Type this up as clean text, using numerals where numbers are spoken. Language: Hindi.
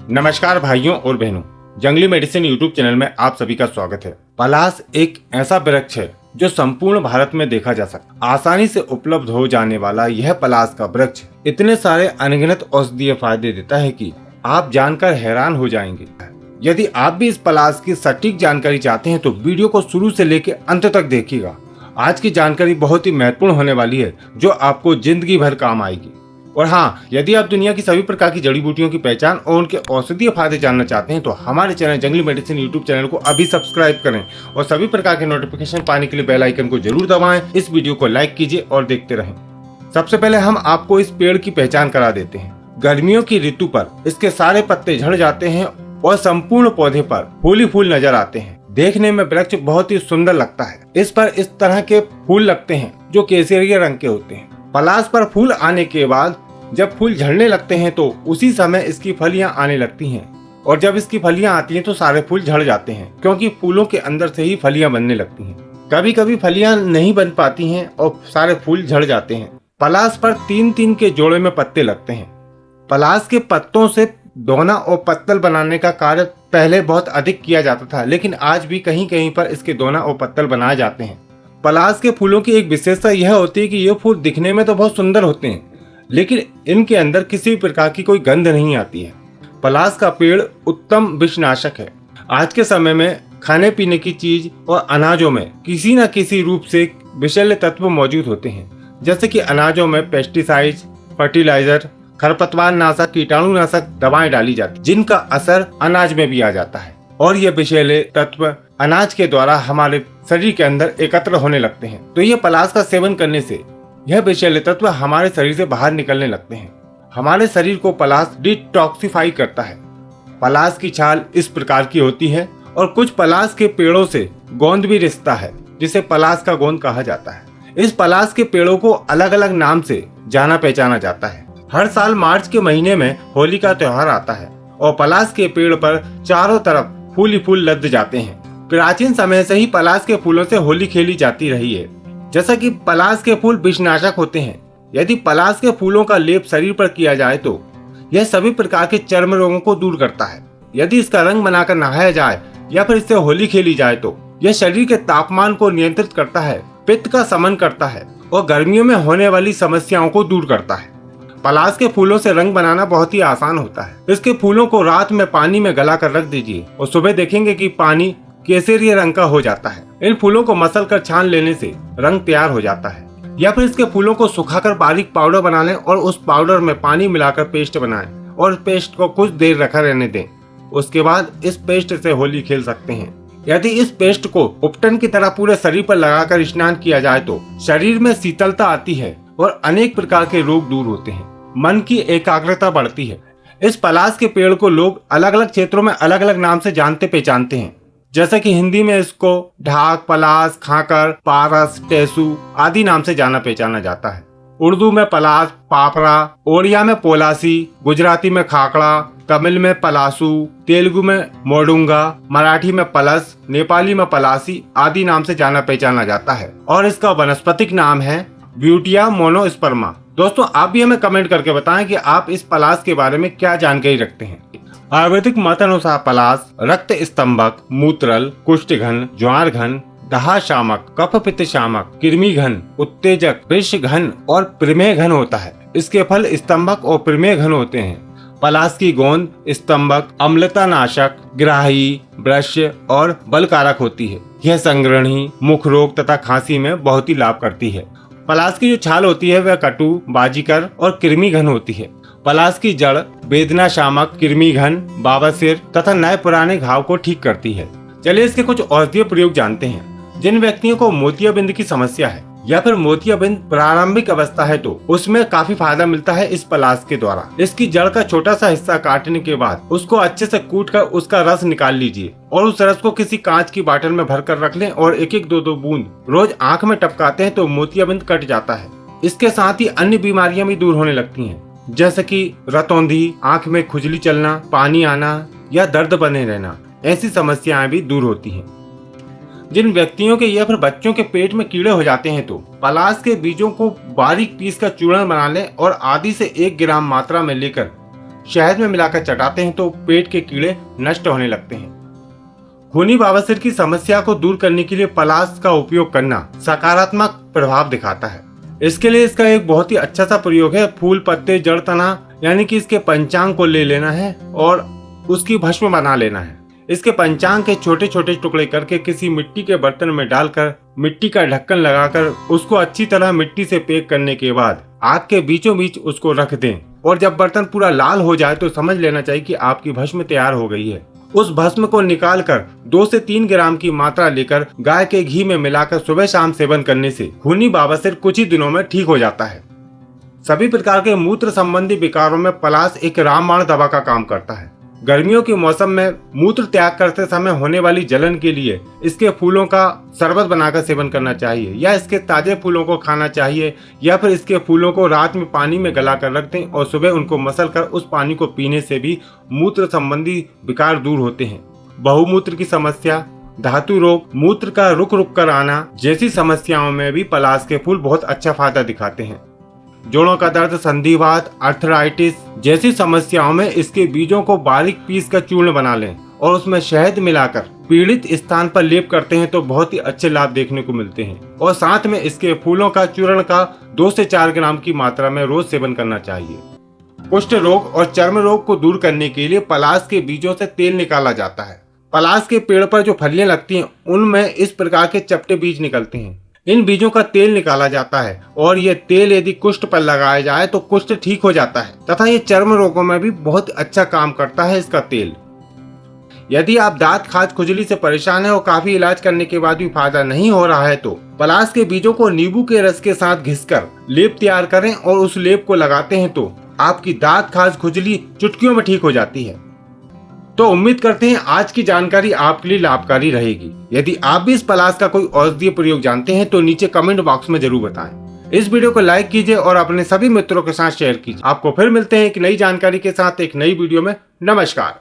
नमस्कार भाइयों और बहनों, जंगली मेडिसिन यूट्यूब चैनल में आप सभी का स्वागत है। पलास एक ऐसा वृक्ष है जो संपूर्ण भारत में देखा जा सकता। आसानी से उपलब्ध हो जाने वाला यह पलास का वृक्ष इतने सारे अनगिनत औषधीय फायदे देता है कि आप जानकर हैरान हो जाएंगे। यदि आप भी इस पलास की सटीक जानकारी चाहते हैं तो वीडियो को शुरू से लेकर अंत तक देखिएगा। आज की जानकारी बहुत ही महत्वपूर्ण होने वाली है जो आपको जिंदगी भर काम आएगी। और हाँ, यदि आप दुनिया की सभी प्रकार की जड़ी बूटियों की पहचान और उनके औषधीय फायदे जानना चाहते हैं तो हमारे चैनल जंगली मेडिसिन यूट्यूब चैनल को अभी सब्सक्राइब करें और सभी प्रकार के नोटिफिकेशन पाने के लिए बेल आइकन को जरूर दबाएं। इस वीडियो को लाइक कीजिए और देखते रहें। सबसे पहले हम आपको इस पेड़ की पहचान करा देते हैं। गर्मियों की ऋतु पर इसके सारे पत्ते झड़ जाते हैं और संपूर्ण पौधे पर फूल ही फूल नजर आते हैं। देखने में वृक्ष बहुत ही सुंदर लगता है। इस पर इस तरह के फूल लगते हैं जो केसरिया रंग के होते हैं। पलास पर फूल आने के बाद जब फूल झड़ने लगते हैं तो उसी समय इसकी फलियां आने लगती हैं और जब इसकी फलियां आती हैं तो सारे फूल झड़ जाते हैं क्योंकि फूलों के अंदर से ही फलियां बनने लगती हैं। कभी कभी फलियां नहीं बन पाती हैं और सारे फूल झड़ जाते हैं। पलास पर 3-3 के जोड़े में पत्ते लगते हैं। पलास के पत्तों से दोना और पत्तल बनाने का कार्य पहले बहुत अधिक किया जाता था, लेकिन आज भी कहीं कहीं पर इसके दोना और पत्तल बनाए जाते हैं। पलास के फूलों की एक विशेषता यह होती है कि ये फूल दिखने में तो बहुत सुंदर होते हैं लेकिन इनके अंदर किसी भी प्रकार की कोई गंध नहीं आती है। पलास का पेड़ उत्तम विषनाशक है। आज के समय में खाने पीने की चीज और अनाजों में किसी न किसी रूप से विषैले तत्व मौजूद होते हैं, जैसे कि अनाजों में पेस्टिसाइड्स, फर्टिलाइजर, खरपतवार नाशक, कीटाणुनाशक दवाएं डाली जाती जिनका असर अनाज में भी आ जाता है और ये विषैले तत्व अनाज के द्वारा हमारे शरीर के अंदर एकत्र होने लगते हैं। तो ये पलास का सेवन करने से यह विषैले तत्व हमारे शरीर से बाहर निकलने लगते हैं। हमारे शरीर को पलास डिटॉक्सिफाई करता है। पलास की छाल इस प्रकार की होती है और कुछ पलास के पेड़ों से गोंद भी रिश्ता है जिसे पलास का गोंद कहा जाता है। इस पलास के पेड़ों को अलग अलग नाम से जाना पहचाना जाता है। हर साल मार्च के महीने में होली का त्योहार आता है और पलास के पेड़ पर चारों तरफ फूल ही फूल लद जाते हैं। प्राचीन समय से ही पलास के फूलों से होली खेली जाती रही है। जैसा कि पलास के फूल विषनाशक होते हैं, यदि पलास के फूलों का लेप शरीर पर किया जाए तो यह सभी प्रकार के चर्म रोगों को दूर करता है। यदि इसका रंग बनाकर नहाया जाए या फिर इससे होली खेली जाए तो यह शरीर के तापमान को नियंत्रित करता है, पित्त का शमन करता है और गर्मियों में होने वाली समस्याओं को दूर करता है। पलास के फूलों से रंग बनाना बहुत ही आसान होता है। इसके फूलों को रात में पानी में गला कर रख दीजिए और सुबह देखेंगे कि पानी केसरिया रंग का हो जाता है। इन फूलों को मसल कर छान लेने से रंग तैयार हो जाता है। या फिर इसके फूलों को सुखाकर बारीक पाउडर बना लें और उस पाउडर में पानी मिलाकर पेस्ट बनाएं और पेस्ट को कुछ देर रखा रहने दें। उसके बाद इस पेस्ट से होली खेल सकते हैं। यदि इस पेस्ट को उपटन की तरह पूरे शरीर पर लगाकर स्नान किया जाए तो शरीर में शीतलता आती है और अनेक प्रकार के रोग दूर होते हैं। मन की एकाग्रता बढ़ती है। इस पलास के पेड़ को लोग अलग अलग क्षेत्रों में अलग अलग नाम से जानते पहचानते हैं, जैसे कि हिंदी में इसको ढाक, पलास, खाकर, पारस, टेसू आदि नाम से जाना पहचाना जाता है। उर्दू में पलास, पापरा, ओडिया में पोलासी, गुजराती में खाकड़ा, तमिल में पलासू, तेलुगु में मोडुंगा, मराठी में पलस, नेपाली में पलासी आदि नाम से जाना पहचाना जाता है और इसका वनस्पतिक नाम है ब्यूटिया मोनोस्पर्मा। दोस्तों, आप भी हमें कमेंट करके बताएं कि आप इस पलास के बारे में क्या जानकारी रखते हैं। आयुर्वेदिक मत अनुसार पलास रक्त स्तंभक, मूत्रल, कुष्ठघन, ज्वारघन, दहाशामक, कफ पित्त शामक, कृमि घन, उत्तेजक, वृष घन और प्रमेय घन होता है। इसके फल स्तंभक और प्रमेय घन होते हैं। पलास की गोंद स्तंभक, अम्लता नाशक, ग्राही, ब्रश्य और बलकारक होती है। यह संग्रहणी, मुख रोग तथा खांसी में बहुत ही लाभ करती है। पलास की जो छाल होती है वह कटु, बाजीकर और कृमि घन होती है। पलास की जड़ वेदना शामक, कृमि घन, बाबसिर तथा नए पुराने घाव को ठीक करती है। चलिए इसके कुछ औषधीय प्रयोग जानते हैं। जिन व्यक्तियों को मोतियाबिंद की समस्या है या फिर मोतियाबिंद प्रारंभिक अवस्था है तो उसमें काफी फायदा मिलता है इस पलास के द्वारा। इसकी जड़ का छोटा सा हिस्सा काटने के बाद उसको अच्छे से कूट कर उसका रस निकाल लीजिए और उस रस को किसी कांच की बाटल में भर कर रख लें और 1-1, 2-2 बूंद रोज आंख में टपकाते हैं तो मोतियाबिंद कट जाता है। इसके साथ ही अन्य बीमारियां भी दूर होने लगती हैं, जैसे कि रतौंधी, आंख में खुजली चलना, पानी आना या दर्द बने रहना। ऐसी समस्याएं भी दूर होती हैं। जिन व्यक्तियों के या फिर बच्चों के पेट में कीड़े हो जाते हैं तो पलास के बीजों को बारीक पीस कर चूर्ण बना लें और आधी से 1 ग्राम मात्रा में लेकर शहद में मिलाकर चटाते हैं तो पेट के कीड़े नष्ट होने लगते हैं। खूनी बवासीर की समस्या को दूर करने के लिए पलाश का उपयोग करना सकारात्मक प्रभाव दिखाता है। इसके लिए इसका एक बहुत ही अच्छा सा प्रयोग है फूल, पत्ते, जड़, तना यानी कि इसके पंचांग को ले लेना है और उसकी भस्म बना लेना है। इसके पंचांग के छोटे छोटे टुकड़े करके किसी मिट्टी के बर्तन में डालकर मिट्टी का ढक्कन लगाकर उसको अच्छी तरह मिट्टी से पैक करने के बाद आग के बीचों बीच उसको रख दें और जब बर्तन पूरा लाल हो जाए तो समझ लेना चाहिए कि आपकी भस्म तैयार हो गई है। उस भस्म को निकालकर 2 से 3 ग्राम की मात्रा लेकर गाय के घी में मिलाकर सुबह शाम सेवन करने से खूनी बवासीर कुछ ही दिनों में ठीक हो जाता है। सभी प्रकार के मूत्र संबंधी विकारों में पलाश एक रामबाण दवा का काम करता है। गर्मियों के मौसम में मूत्र त्याग करते समय होने वाली जलन के लिए इसके फूलों का शरबत बनाकर सेवन करना चाहिए या इसके ताजे फूलों को खाना चाहिए या फिर इसके फूलों को रात में पानी में गलाकर रख दें और सुबह उनको मसलकर उस पानी को पीने से भी मूत्र संबंधी विकार दूर होते हैं। बहुमूत्र की समस्या, धातु रोग, मूत्र का रुक रुक कर आना जैसी समस्याओं में भी पलाश के फूल बहुत अच्छा फायदा दिखाते हैं। जोड़ों का दर्द, संधिवात, आर्थराइटिस जैसी समस्याओं में इसके बीजों को बारीक पीस कर चूर्ण बना लें और उसमें शहद मिलाकर पीड़ित स्थान पर लेप करते हैं तो बहुत ही अच्छे लाभ देखने को मिलते हैं। और साथ में इसके फूलों का चूर्ण का 2 से 4 ग्राम की मात्रा में रोज सेवन करना चाहिए। कुष्ठ रोग और चर्म रोग को दूर करने के लिए पलाश के बीजों से तेल निकाला जाता है। पलाश के पेड़ पर जो फलियां लगती हैं उनमें इस प्रकार के चपटे बीज निकलते हैं। इन बीजों का तेल निकाला जाता है और ये तेल यदि कुष्ठ पर लगाया जाए तो कुष्ठ ठीक हो जाता है तथा ये चर्म रोगों में भी बहुत अच्छा काम करता है इसका तेल। यदि आप दांत, खाज, खुजली से परेशान है और काफी इलाज करने के बाद भी फायदा नहीं हो रहा है तो पलाश के बीजों को नींबू के रस के साथ घिसकर लेप तैयार करें और उस लेप को लगाते हैं तो आपकी दांत, खाज, खुजली चुटकियों में ठीक हो जाती है। तो उम्मीद करते हैं आज की जानकारी आपके लिए लाभकारी रहेगी। यदि आप भी इस पलाश का कोई औषधीय प्रयोग जानते हैं तो नीचे कमेंट बॉक्स में जरूर बताएं। इस वीडियो को लाइक कीजिए और अपने सभी मित्रों के साथ शेयर कीजिए। आपको फिर मिलते हैं एक नई जानकारी के साथ एक नई वीडियो में। नमस्कार।